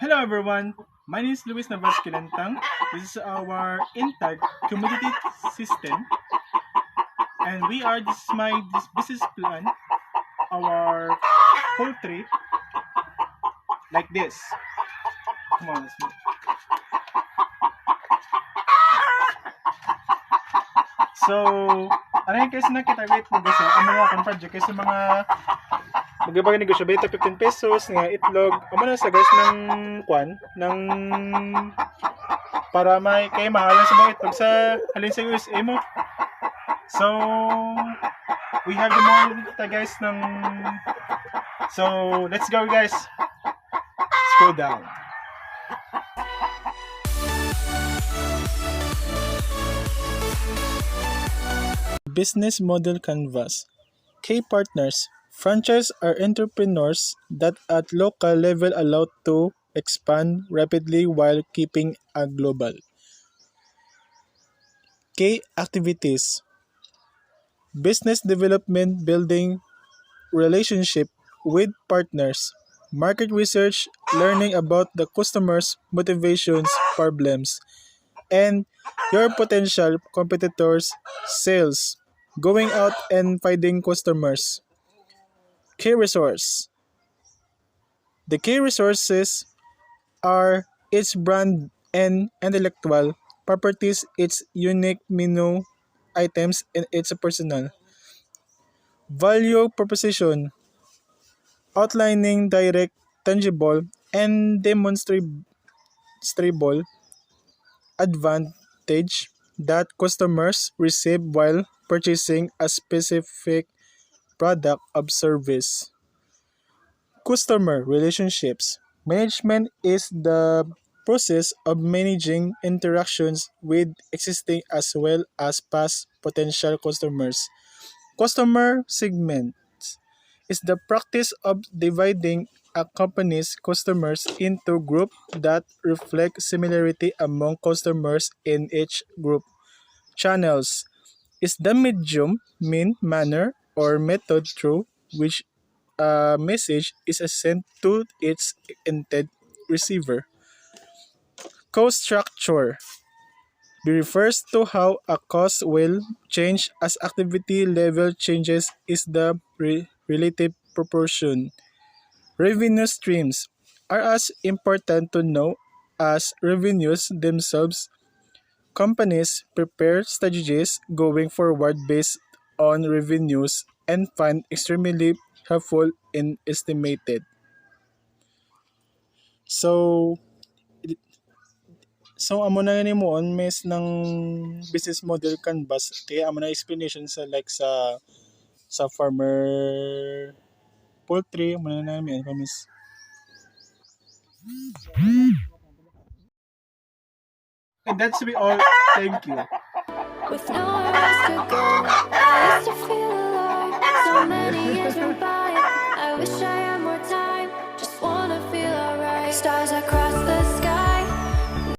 Hello everyone, my name is Luis Navas Kilentang. This is our intag commodity system, and this is my this business plan, our poultry, like this. Come on, let's move. So, ano yung kasi nakita-rate mo guys, ang mga akong project kasi mga magabang negosyo, beta 15 pesos nga itlog, amo na sa guys ng kwan, ng para may kay mahalan sa mga itlog sa halin sa USA mo. So, we have the more data guys ng so, let's go guys. Scroll down. Business model canvas. Key partners. Franchise are entrepreneurs that at local level allowed to expand rapidly while keeping a global. Key activities. Business development, building relationship with partners. Market research, learning about the customers' motivations, problems, and your potential competitors' sales. Going out and finding customers. Key resource. The key resources are its brand and intellectual properties, its unique menu items, and its personal value proposition, outlining direct, tangible, and demonstrable advantage that customers receive while purchasing a specific product or service. Customer relationships. Management is the process of managing interactions with existing as well as past potential customers. Customer segment is the practice of dividing a company's customers into groups that reflect similarity among customers in each group. Channels is the medium, mean, manner, or method through which a message is sent to its intended receiver. Cost structure refers to how a cost will change as activity level changes is the relative proportion. Revenue streams are as important to know as revenues themselves. Companies prepare strategies going forward based on revenues and find extremely helpful in estimated. So, amo na ni mo on mes ng business model canvas kaya amo na explanation sa like sa farmer poultry amo na namin kamis. And that's be all. Thank you. With nowhere else to go, I used to feel alive. So many years went by.